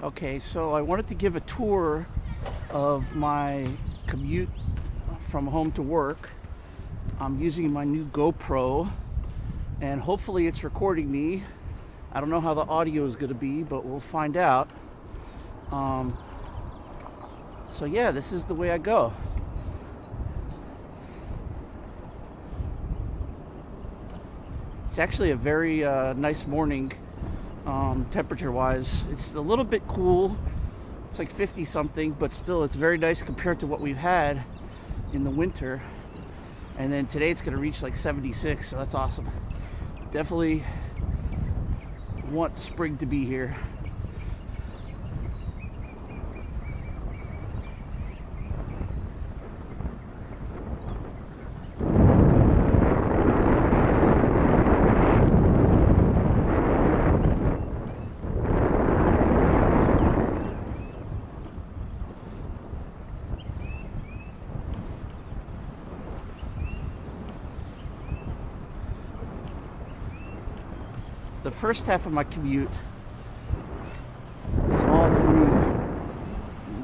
Okay, so I wanted to give a tour of my commute from home to work. I'm using my new GoPro, and hopefully it's recording me. I don't know how the audio is going to be, but we'll find out. So yeah, this is the way I go. It's actually a very nice morning, temperature-wise. It's a little bit cool. It's like 50 something, but still it's very nice compared to what we've had in the winter. And then today it's going to reach like 76, so that's awesome. Definitely want spring to be here. The first half of my commute is all through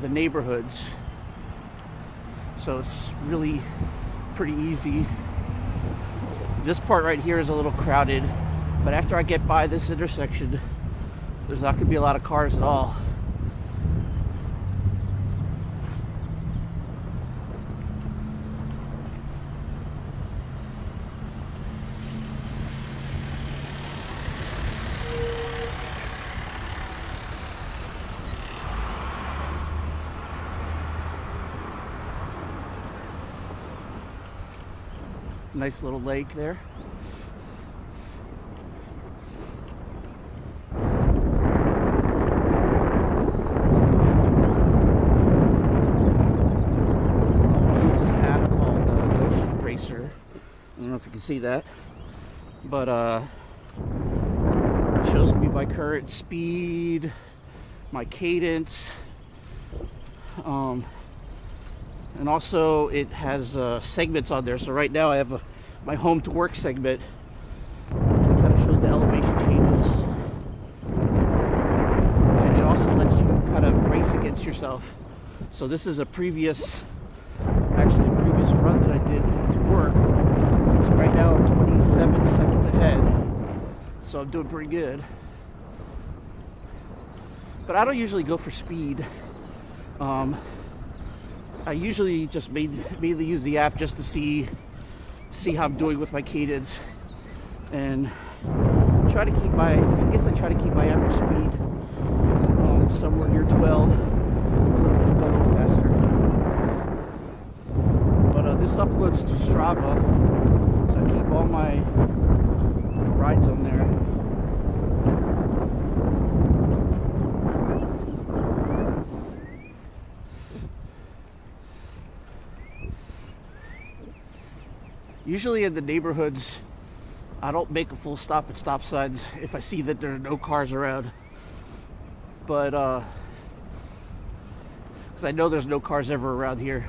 the neighborhoods, so it's really pretty easy. This part right here is a little crowded, but after I get by this intersection, there's not going to be a lot of cars at all. Nice little lake there. I use this app called Ghost Racer. I don't know if you can see that, but it shows me my current speed, my cadence, and also it has segments on there. So right now I have my home to work segment. It kind of shows the elevation changes, and it also lets you kind of race against yourself. So this is a previous run that I did to work. So right now I'm 27 seconds ahead, so I'm doing pretty good. But I don't usually go for speed. I usually just mainly use the app just to see how I'm doing with my cadence, and try to keep my average speed somewhere near 12, so to keep a little faster. But this uploads to Strava, so I keep all my rides on there. Usually in the neighborhoods, I don't make a full stop at stop signs if I see that there are no cars around. But, because I know there's no cars ever around here.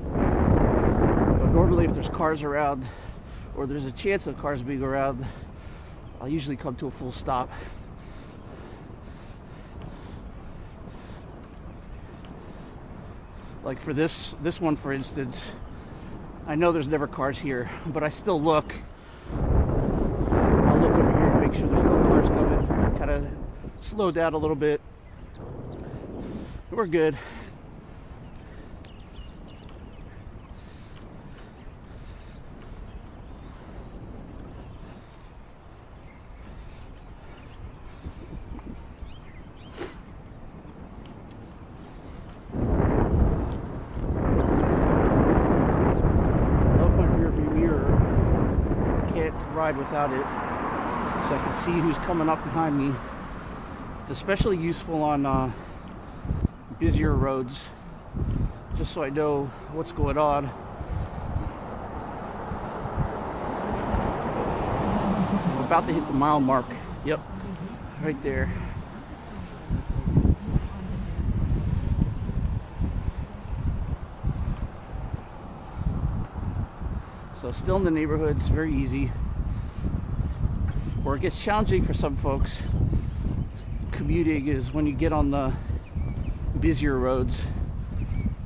But normally if there's cars around, or there's a chance of cars being around, I'll usually come to a full stop. Like for this one, for instance, I know there's never cars here, but I still look. I'll look over here to make sure there's no cars coming. Kind of slow down a little bit. We're good. Ride without it, so I can see who's coming up behind me. It's especially useful on busier roads, just so I know what's going on. I'm about to hit the mile mark. Yep, right there. So still in the neighborhood, it's very easy. Where it gets challenging for some folks commuting is when you get on the busier roads.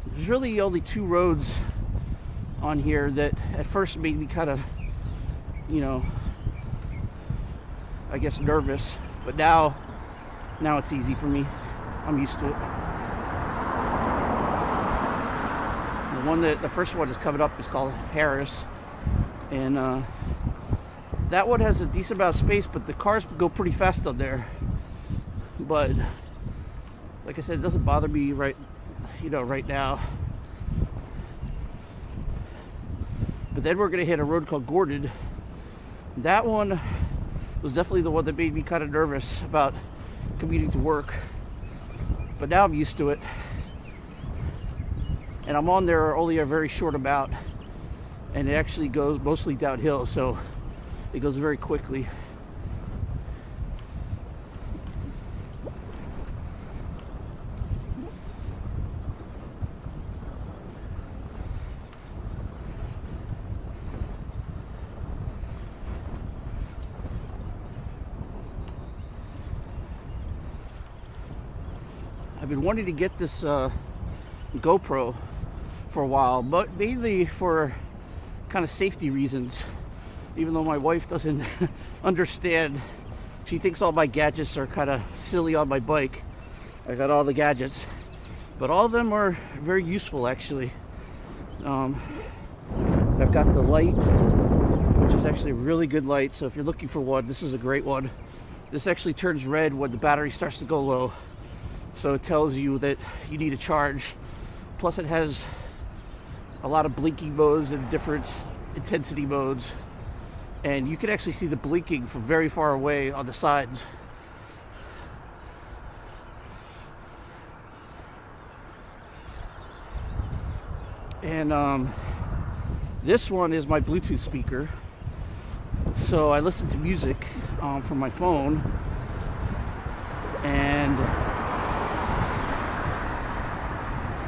There's really only 2 roads on here that at first made me kind of, you know, I guess nervous, but now it's easy for me. I'm used to it. The first one is coming up is called Harris, and that one has a decent amount of space, but the cars go pretty fast on there. But like I said, it doesn't bother me right now. But then we're gonna hit a road called Gordon. That one was definitely the one that made me kind of nervous about commuting to work. But now I'm used to it. And I'm on there only a very short amount. And it actually goes mostly downhill, so it goes very quickly. I've been wanting to get this GoPro for a while, but mainly for kind of safety reasons. Even though my wife doesn't understand, she thinks all my gadgets are kind of silly on my bike. I got all the gadgets, but all of them are very useful actually. I've got the light, which is actually a really good light, so if you're looking for one, this is a great one. This actually turns red when the battery starts to go low. So it tells you that you need a charge. Plus it has a lot of blinking modes and different intensity modes. And you can actually see the blinking from very far away on the sides. And this one is my Bluetooth speaker. So I listen to music from my phone. And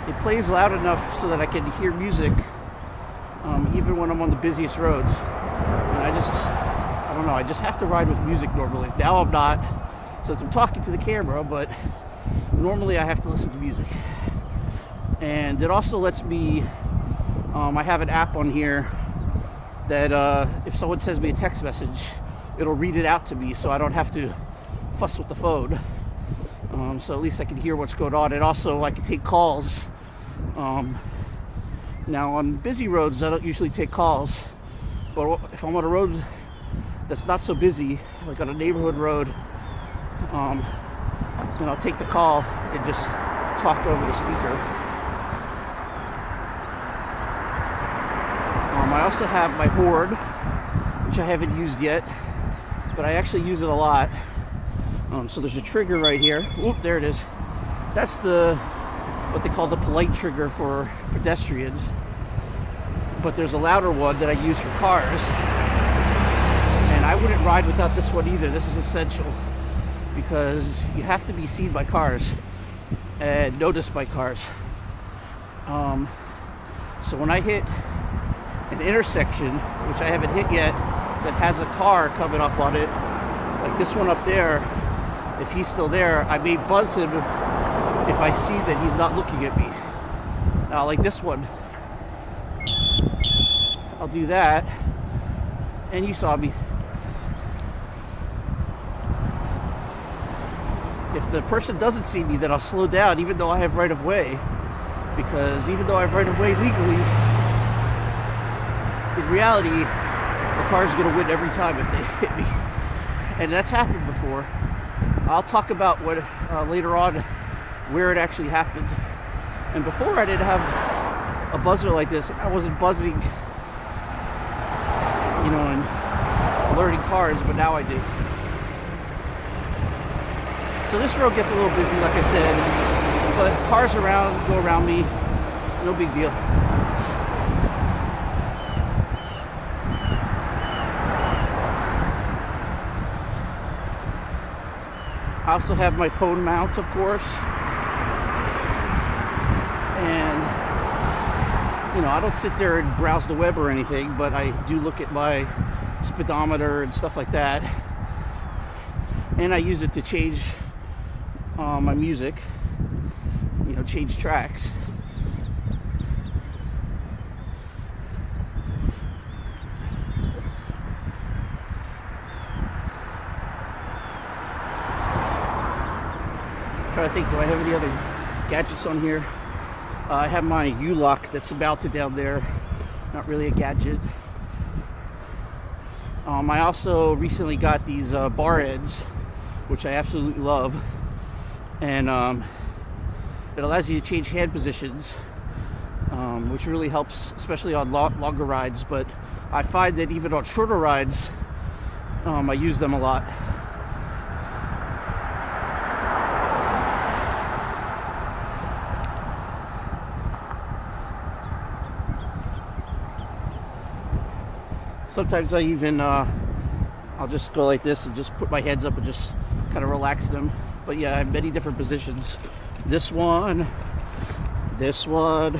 it plays loud enough so that I can hear music even when I'm on the busiest roads. And I don't know, I just have to ride with music normally. Now I'm not, since I'm talking to the camera, but normally I have to listen to music. And it also lets me, I have an app on here that if someone sends me a text message, it'll read it out to me so I don't have to fuss with the phone. So at least I can hear what's going on. And also I can take calls. Now on busy roads I don't usually take calls, but if I'm on a road that's not so busy, like on a neighborhood road, then I'll take the call and just talk over the speaker. I also have my Horde, which I haven't used yet, but I actually use it a lot. So there's a trigger right here. Oop, there it is. That's what they call the polite trigger for pedestrians. But there's a louder one that I use for cars. And I wouldn't ride without this one either. This is essential because you have to be seen by cars and noticed by cars. So when I hit an intersection, which I haven't hit yet, that has a car coming up on it, like this one up there, if he's still there, I may buzz him if I see that he's not looking at me. Now, like this one, I'll do that, and you saw me. If the person doesn't see me, then I'll slow down, even though I have right of way, because even though I have right of way legally, in reality, the car's going to win every time if they hit me. And that's happened before. I'll talk about what later on where it actually happened. And before I didn't have a buzzer like this. I wasn't buzzing, you know, and alerting cars, but now I do. So this road gets a little busy, like I said, but cars go around me, no big deal. I also have my phone mount, of course, and you know, I don't sit there and browse the web or anything, but I do look at my speedometer and stuff like that, and I use it to change my music, you know, change tracks. Trying to think, do I have any other gadgets on here? I have my U-lock that's mounted down there. Not really a gadget. I also recently got these bar ends, which I absolutely love. And it allows you to change hand positions, which really helps, especially on longer rides. But I find that even on shorter rides, I use them a lot. Sometimes I even, I'll just go like this and just put my hands up and just kind of relax them. But yeah, I have many different positions. This one, or just on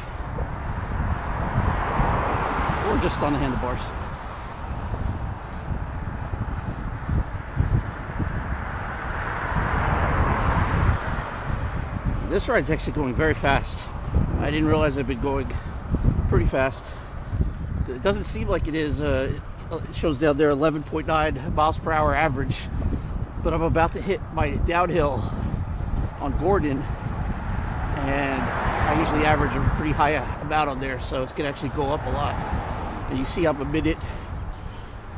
the handlebars. This ride's actually going very fast. I didn't realize I've been going pretty fast. It doesn't seem like it is. It shows down there 11.9 miles per hour average, but I'm about to hit my downhill on Gordon, and I usually average a pretty high amount on there, so it's gonna actually go up a lot. And you see I'm a minute,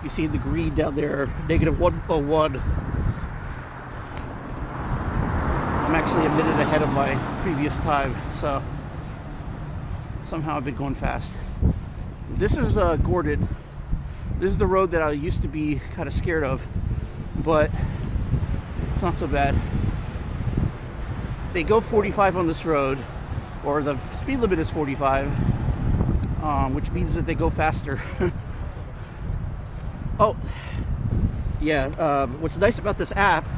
you see the green down there, -101. I'm actually a minute ahead of my previous time, so somehow I've been going fast. This is Gordon. This is the road that I used to be kind of scared of, but it's not so bad. They go 45 on this road, or the speed limit is 45, which means that they go faster. Oh, yeah, what's nice about this app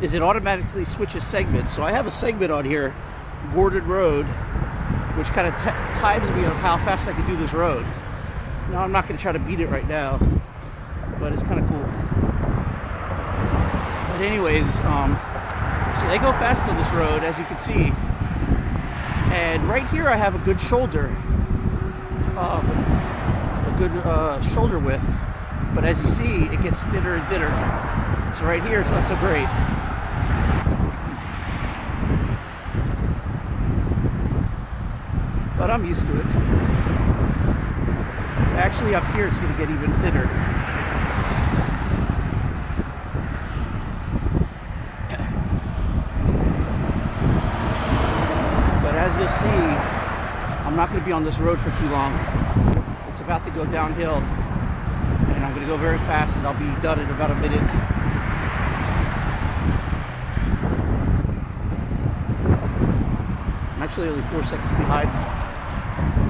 is it automatically switches segments. So I have a segment on here, Gordon Road, which kind of times me on how fast I can do this road. Now, I'm not going to try to beat it right now, but it's kind of cool. But anyways, so they go fast on this road, as you can see. And right here I have a good shoulder, shoulder width. But as you see, it gets thinner and thinner. So right here, it's not so great. But I'm used to it. Actually, up here, it's going to get even thinner. But as you'll see, I'm not going to be on this road for too long. It's about to go downhill, and I'm going to go very fast, and I'll be done in about a minute. I'm actually only 4 seconds behind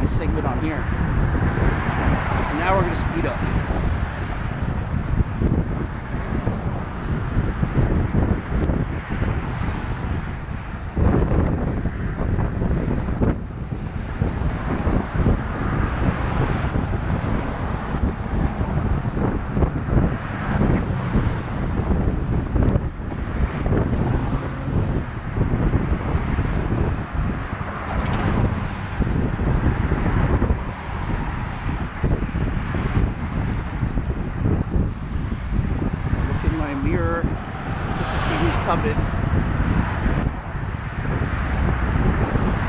this segment on here. And now we're going to speed up. Coming.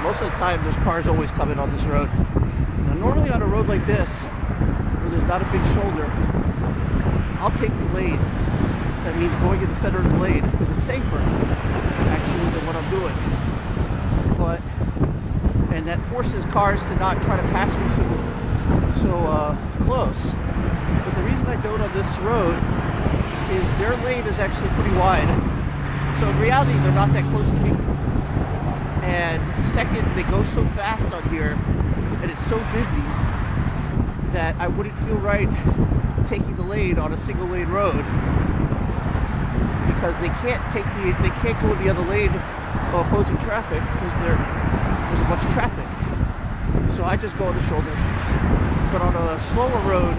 Most of the time there's cars always coming on this road. Now, normally on a road like this, where there's not a big shoulder, I'll take the lane. That means going in the center of the lane, because it's safer actually than what I'm doing. And that forces cars to not try to pass me so close. But the reason I don't on this road is their lane is actually pretty wide. So in reality, they're not that close to me. And second, they go so fast on here, and it's so busy that I wouldn't feel right taking the lane on a single lane road, because they can't go in the other lane of opposing traffic because there's a bunch of traffic. So I just go on the shoulder. But on a slower road,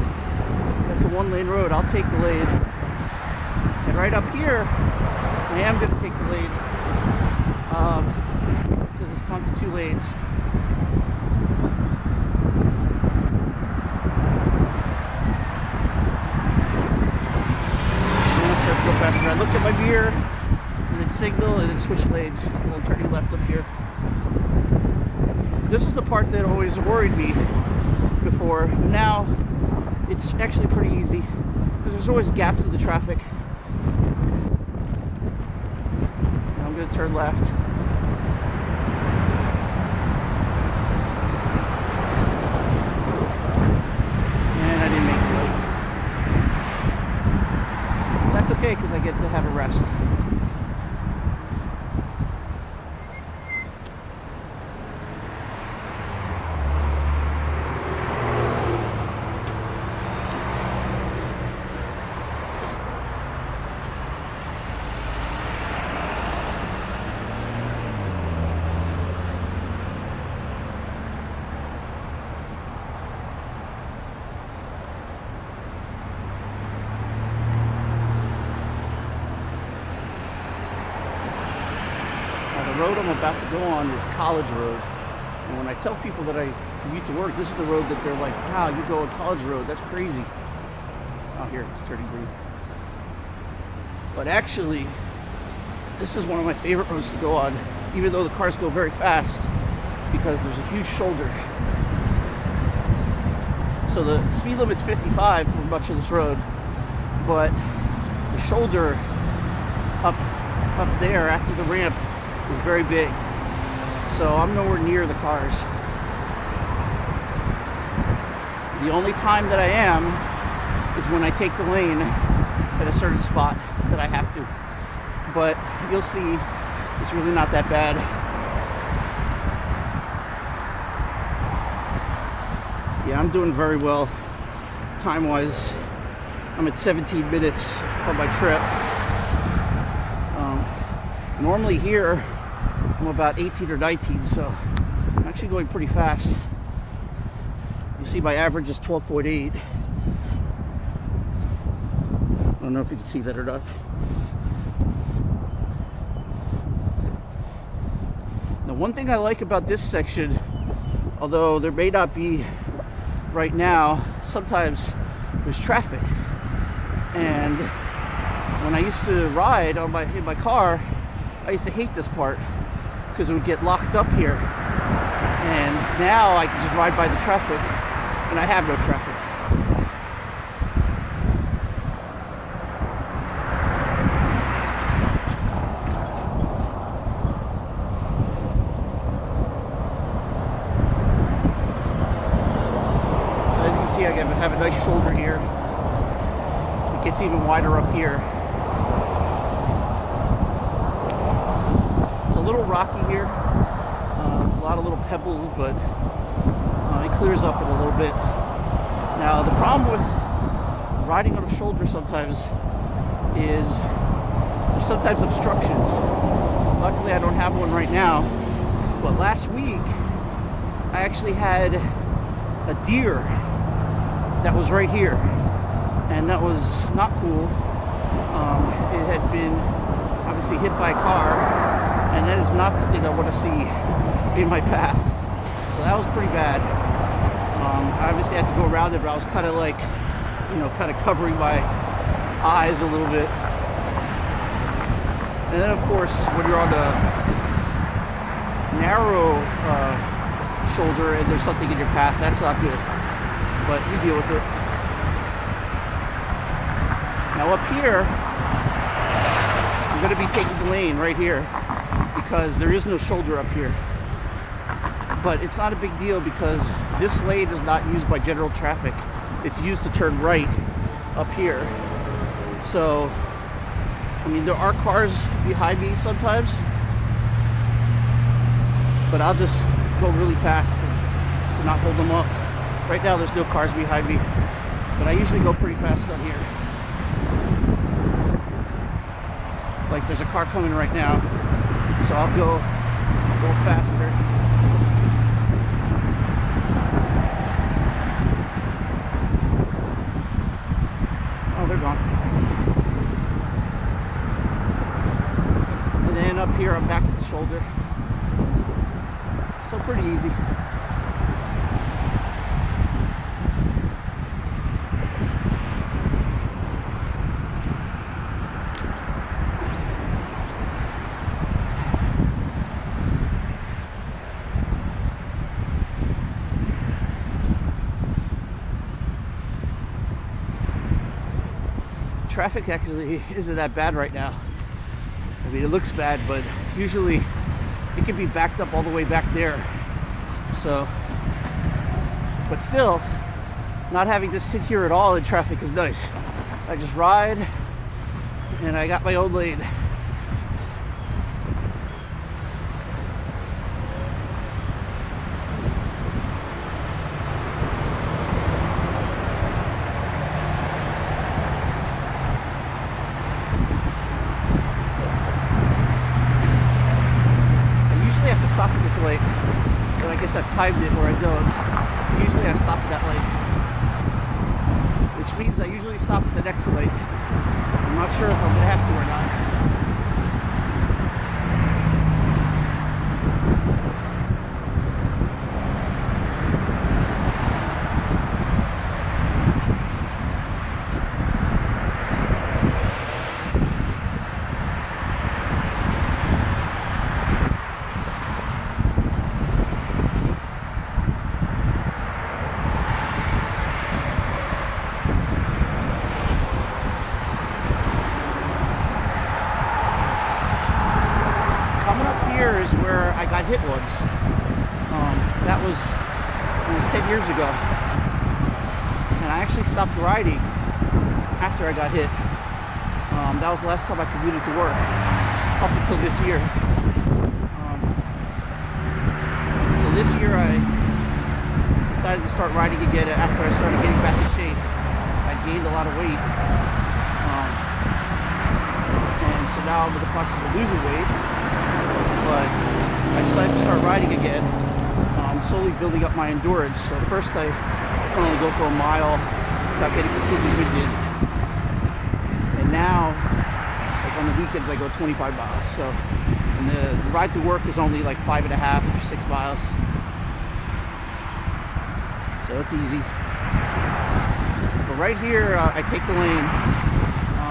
that's a one-lane road, I'll take the lane. And right up here, I am going to take the lane and then switch lanes because I'm turning left up here. This is the part that always worried me before. Now it's actually pretty easy because there's always gaps in the traffic. Now I'm going to turn left. And I didn't make it. That's okay because I get to have a rest. The road I'm about to go on is College Road, and when I tell people that I commute to work, this is the road that they're like, wow, you go on College Road, that's crazy. Oh, here, it's turning green. But actually, this is one of my favorite roads to go on, even though the cars go very fast, because there's a huge shoulder. So the speed limit's 55 for much of this road, but the shoulder up there after the ramp is very big, so I'm nowhere near the cars. The only time that I am is when I take the lane at a certain spot that I have to, but you'll see it's really not that bad. Yeah, I'm doing very well time-wise. I'm at 17 minutes on my trip. Normally here I'm about 18 or 19, so I'm actually going pretty fast. You see my average is 12.8. I don't know if you can see that or not. Now, one thing I like about this section, although there may not be right now, sometimes there's traffic. And when I used to ride in my car, I used to hate this part because it would get locked up here. And now I can just ride by the traffic and I have no traffic. So as you can see, I have a nice shoulder here. It gets even wider up here. A little rocky here, a lot of little pebbles, but it clears up in a little bit. Now the problem with riding on a shoulder sometimes is there's sometimes obstructions. Luckily I don't have one right now, but last week I actually had a deer that was right here, and that was not cool. It had been obviously hit by a car, and that is not the thing I want to see in my path. So that was pretty bad. I obviously had to go around it, but I was kind of like, kind of covering my eyes a little bit. And then of course, when you're on a narrow shoulder and there's something in your path, that's not good. But you deal with it. Now up here, I'm going to be taking the lane right here, because there is no shoulder up here. But it's not a big deal because this lane is not used by general traffic. It's used to turn right up here. So, I mean, there are cars behind me sometimes, but I'll just go really fast to not hold them up. Right now there's no cars behind me, but I usually go pretty fast up here. Like there's a car coming right now, so I'll go faster. Oh, they're gone. And then up here, I'm back at the shoulder. So pretty easy. traffic actually isn't that bad right now. I mean, it looks bad, but usually it can be backed up all the way back there. So, but still, not having to sit here at all in traffic is nice. I just ride, and I got my own lane. Stop at this light, but I guess I've timed it where I don't. Usually I stop at that light, which means I usually stop at the next light. I'm not sure if I'm gonna have to or not. Is where I got hit once. That was 10 years ago, and I actually stopped riding after I got hit. That was the last time I commuted to work up until this year. So this year I decided to start riding again after I started getting back in shape. I gained a lot of weight, and so now I'm in the process of losing weight. But I decided to start riding again, slowly building up my endurance. So first I can only go for a mile without getting completely winded. And now, like on the weekends, I go 25 miles. So, and the ride to work is only like 5.5 or 6 miles. So it's easy. But right here, I take the lane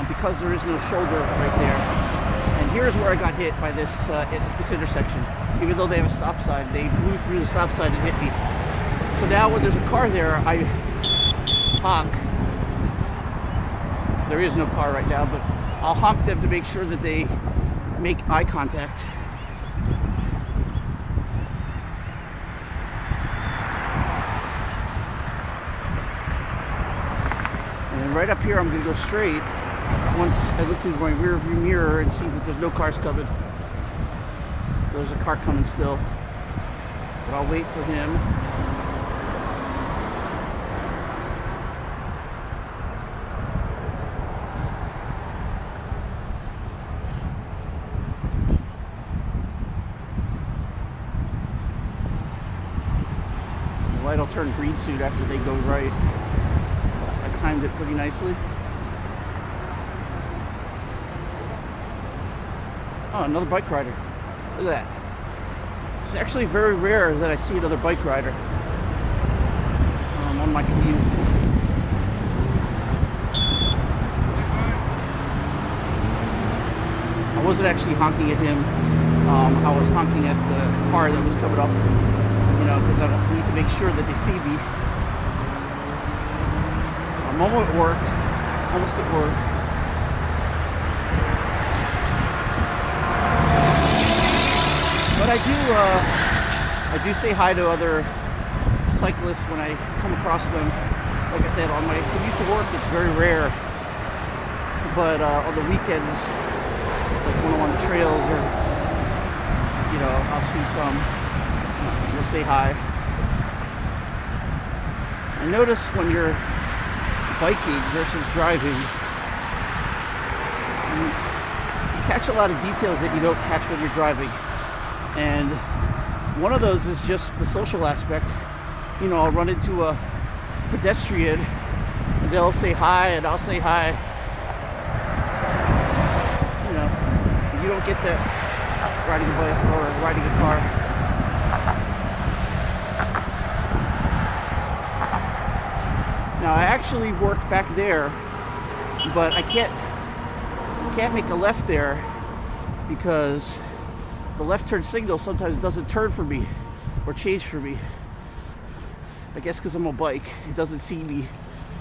because there is no shoulder right there. And here's where I got hit by this intersection. Even though they have a stop sign, they blew through the stop sign and hit me. So now when there's a car there, I honk. There is no car right now, but I'll honk them to make sure that they make eye contact. And then right up here, I'm going to go straight. Once I look through my rear view mirror and see that there's no cars coming. There's a car coming still, but I'll wait for him. The light will turn green soon after they go right. I timed it pretty nicely. Oh, another bike rider. Look at that. It's actually very rare that I see another bike rider on my commute. I wasn't actually honking at him. I was honking at the car that was coming up, you know, because I need to make sure that they see me. I'm almost at work. But I do say hi to other cyclists when I come across them. Like I said, on my commute to work, it's very rare. But on the weekends, like when I'm on the trails, or you know, I'll see some. We'll say hi. I notice when you're biking versus driving, you catch a lot of details that you don't catch when you're driving. And one of those is just the social aspect. You know, I'll run into a pedestrian and they'll say hi and I'll say hi. You know, you don't get that riding a bike or riding a car. Now I actually work back there, but I can't make a left there because the left turn signal sometimes doesn't turn for me or change for me. I guess because I'm a bike, it doesn't see me.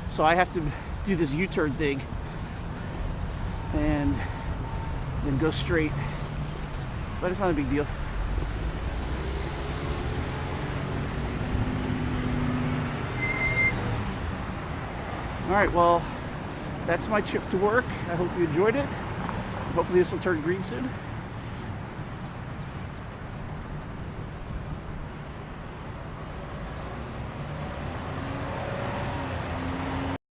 So I have to do this U-turn thing. then go straight. But it's not a big deal. Alright, well, that's my trip to work. I hope you enjoyed it. Hopefully this will turn green soon.